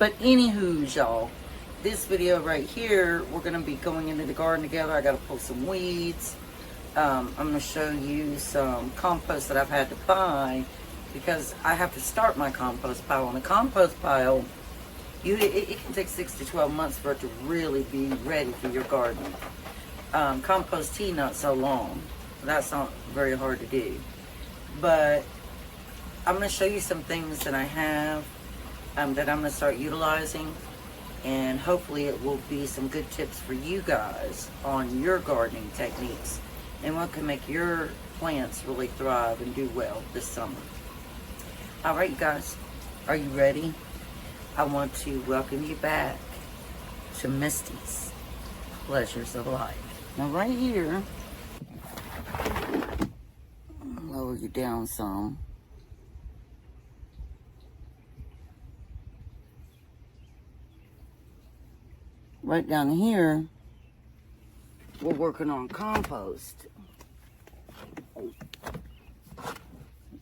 But anywho, y'all, this video right here, we're going to be going into the garden together. I got to pull some weeds. I'm going to show you some compost that I've had to buy because I have to start my compost pile. On the compost pile, it can take 6 to 12 months for it to really be ready for your garden. Compost tea, not so long. That's not very hard to do. But I'm going to show you some things that I have that I'm going to start utilizing. And hopefully it will be some good tips for you guys on your gardening techniques and what can make your plants really thrive and do well this summer. All right, you guys, are you ready? I want to welcome you back to Misty's Pleasures of Life. Now right here, lower you down some. Right down here, we're working on compost. I'm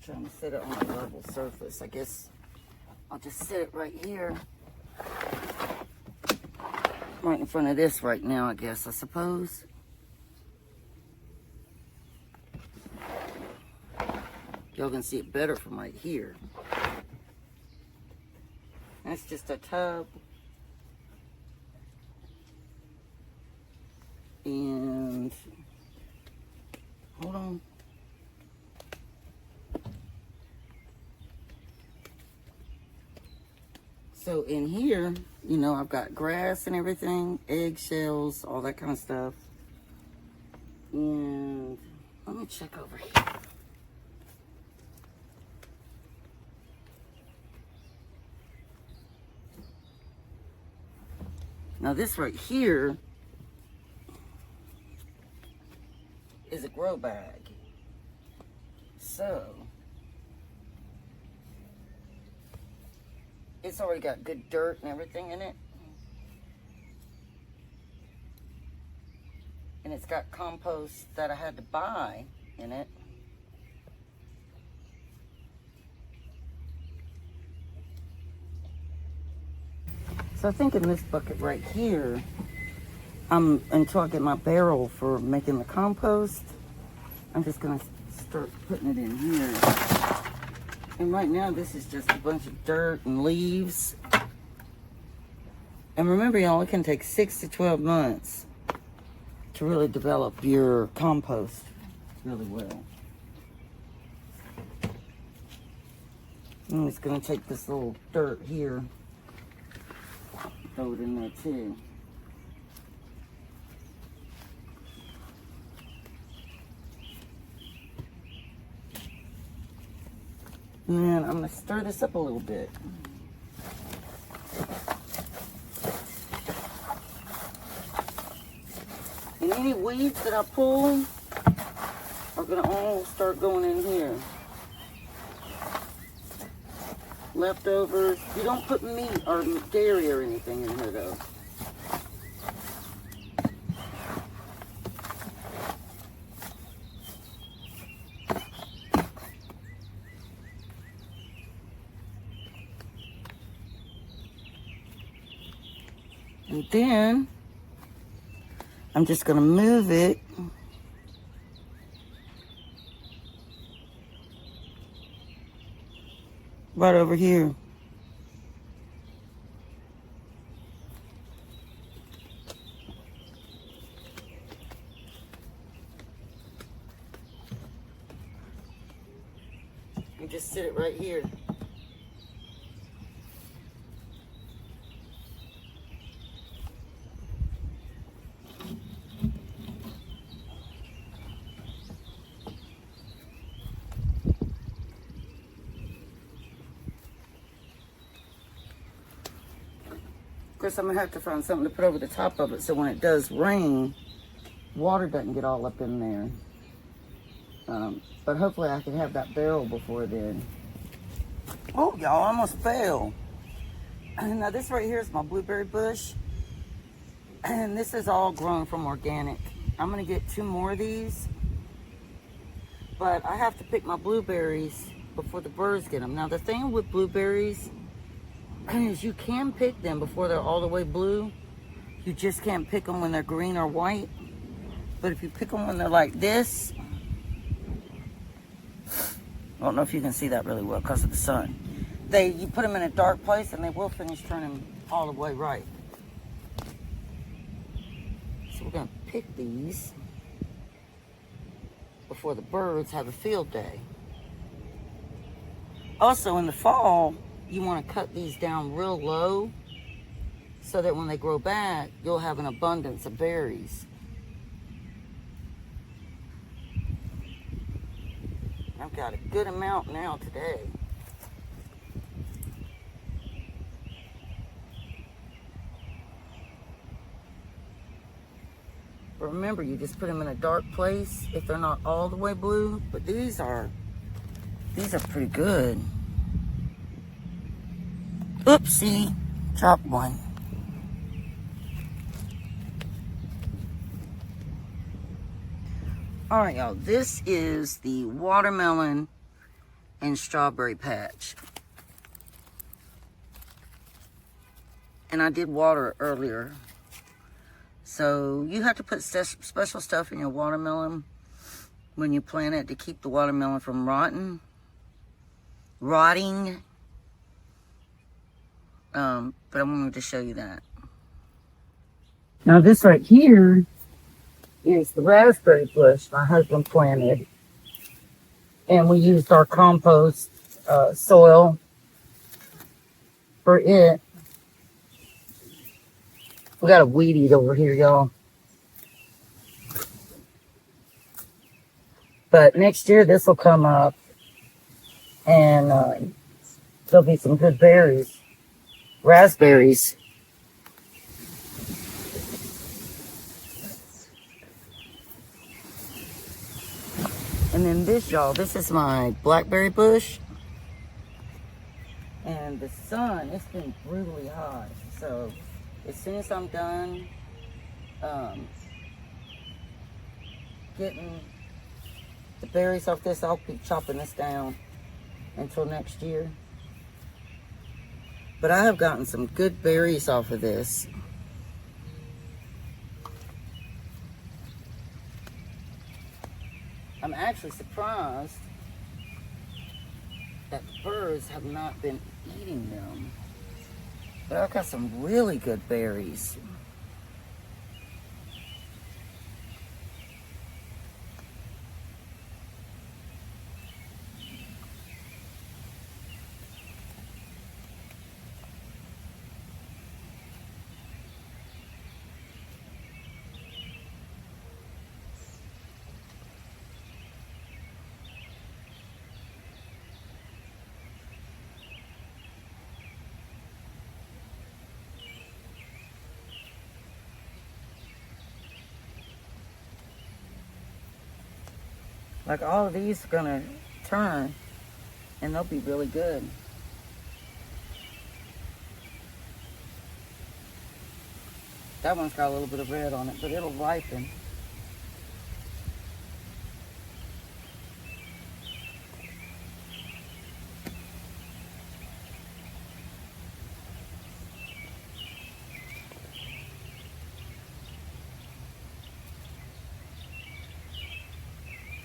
trying to set it on a level surface. I guess I'll just set it right here. Right in front of this right now, I suppose. Y'all can see it better from right here. That's just a tub. And hold on. So in here, you know, I've got grass and everything, eggshells, all that kind of stuff. And let me check over here. Now this right here is a grow bag. So it's already got good dirt and everything in it. And it's got compost that I had to buy in it. So I think in this bucket right here, until I get my barrel for making the compost, I'm just gonna start putting it in here. And right now, this is just a bunch of dirt and leaves. And remember, y'all, it can take 6 to 12 months to really develop your compost really well. I'm just gonna take this little dirt here, throw it in there too. And then I'm going to stir this up a little bit. And any weeds that I pull are going to all start going in here. Leftovers. You don't put meat or dairy or anything in here though. And then I'm just going to move it right over here. And just sit it right here. Of course, I'm going to have to find something to put over the top of it so when it does rain, water doesn't get all up in there. But hopefully I can have that barrel before then. Oh, y'all, I almost fell. Now this right here is my blueberry bush. And this is all grown from organic. I'm going to get 2 more of these. But I have to pick my blueberries before the birds get them. Now the thing with blueberries is you can pick them before they're all the way blue. You just can't pick them when they're green or white. But if you pick them when they're like this, I don't know if you can see that really well because of the sun. You put them in a dark place and they will finish turning all the way right. So we're going to pick these before the birds have a field day. Also in the fall, you want to cut these down real low so that when they grow back, you'll have an abundance of berries. I've got a good amount now today. But remember, you just put them in a dark place if they're not all the way blue. But these are pretty good. Oopsie, dropped one. All right, y'all, this is the watermelon and strawberry patch. And I did water it earlier. So you have to put special stuff in your watermelon when you plant it to keep the watermelon from rotting. But I wanted to show you that. Now this right here is the raspberry bush my husband planted. And we used our compost soil for it. We got a weed eat over here, y'all. But next year this will come up and there'll be some good berries. Raspberries. And then this, y'all, this is my blackberry bush. And the sun, it's been brutally hot. So as soon as I'm done getting the berries off this, I'll be chopping this down until next year. But I have gotten some good berries off of this. I'm actually surprised that the birds have not been eating them. But I've got some really good berries. Like all of these are gonna turn and they'll be really good. That one's got a little bit of red on it, but it'll ripen.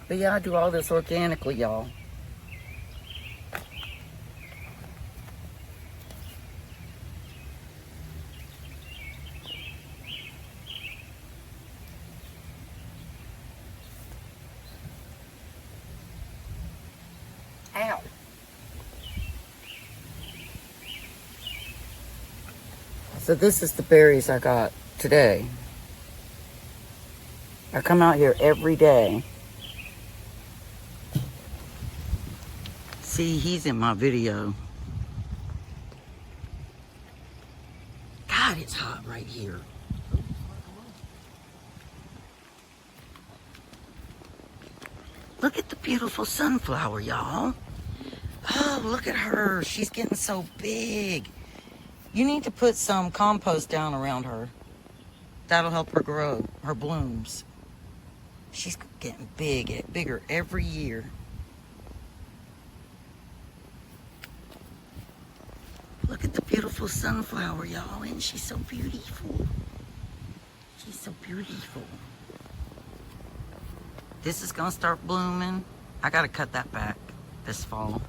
But yeah, I do all this organically, y'all. Ow. So this is the berries I got today. I come out here every day. See, he's in my video. God, it's hot right here. Look at the beautiful sunflower, y'all. Oh, look at her. She's getting so big. You need to put some compost down around her. That'll help her grow, her blooms. She's getting bigger every year. Look at the beautiful beautiful sunflower, y'all. Isn't she so beautiful? She's so beautiful. This is gonna start blooming. I gotta cut that back this fall.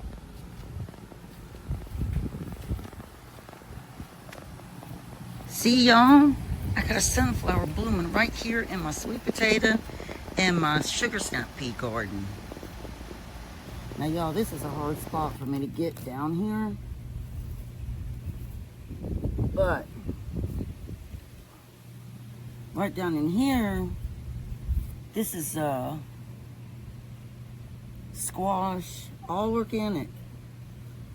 See, y'all? I got a sunflower blooming right here in my sweet potato and my sugar snap pea garden. Now, y'all, this is a hard spot for me to get down here. But right down in here, this is squash, all organic.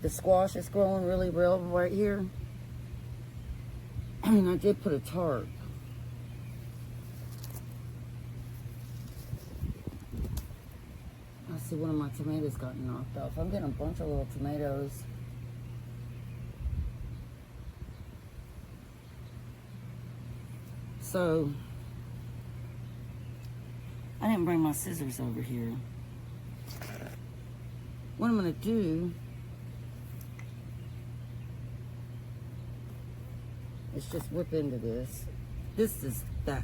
The squash is growing really well right here. I mean, I did put a tarp. I see one of my tomatoes got knocked off. I'm getting a bunch of little tomatoes. So, I didn't bring my scissors over here. What I'm gonna do is just whip into this. This is that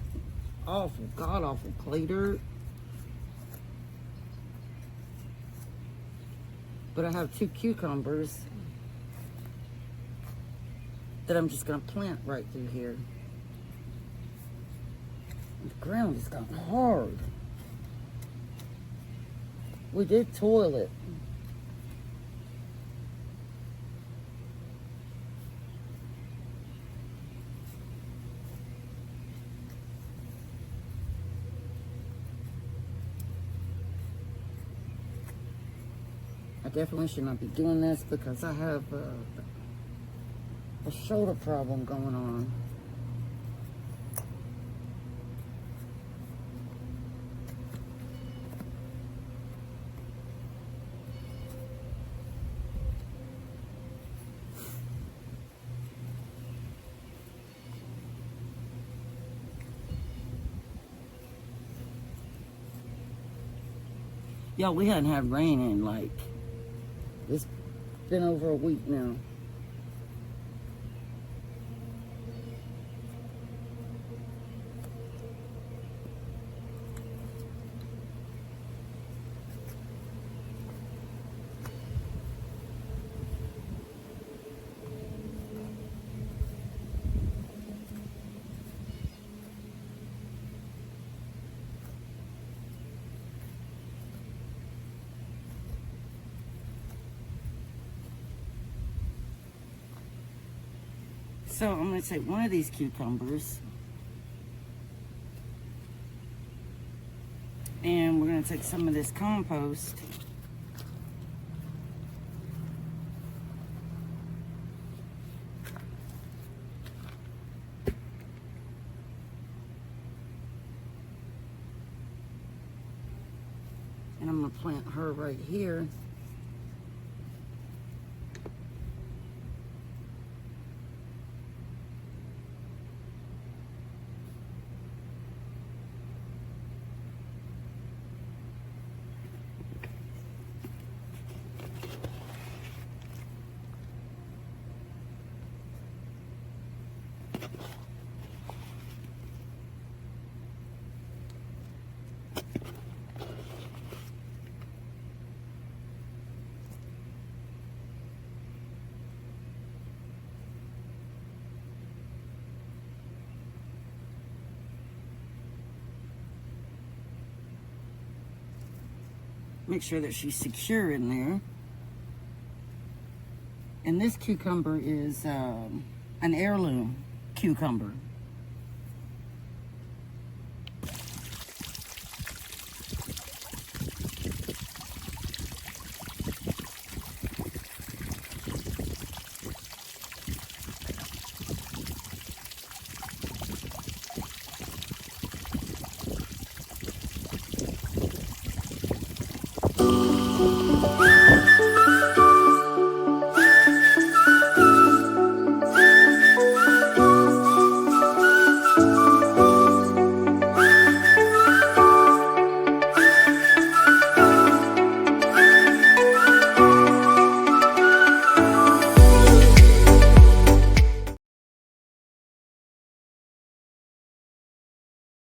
awful, god-awful clay dirt. But I have 2 cucumbers that I'm just gonna plant right through here. The ground has gotten hard. We did toil it. I definitely should not be doing this because I have a shoulder problem going on. Y'all, we hadn't had rain in like, it's been over a week now. So I'm going to take one of these cucumbers and we're going to take some of this compost and I'm going to plant her right here. Make sure that she's secure in there. And this cucumber is an heirloom cucumber.